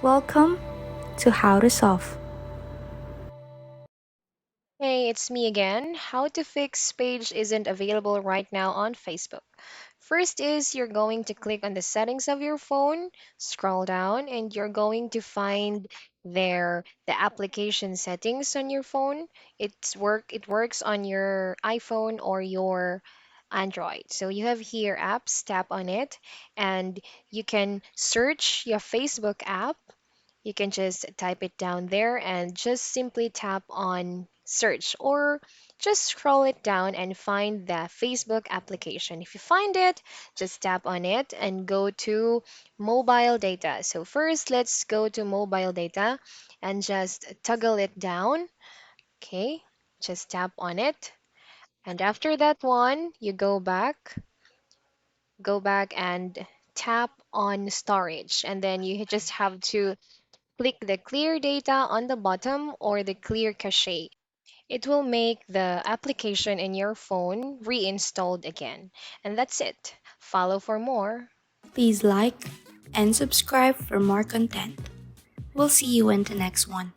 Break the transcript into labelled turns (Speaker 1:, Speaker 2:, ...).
Speaker 1: Welcome to How to Solve.
Speaker 2: Hey, it's me again. How to fix page isn't available right now on Facebook. First is you're going to click on the settings of your phone, scroll down, and you're going to find there the application settings on your phone. It works on your iPhone or your Android. So you have here apps, tap on it, and you can search your Facebook app. You can just type it down there and just simply tap on search or just scroll it down and find the Facebook application. If you find it, just tap on it and go to mobile data. So first, let's go to mobile data and just toggle it down. Okay, just tap on it. And after that one, you go back and tap on storage. And then you just have to click the clear data on the bottom or the clear cache. It will make the application in your phone reinstalled again. And that's it. Follow for more.
Speaker 1: Please like and subscribe for more content. We'll see you in the next one.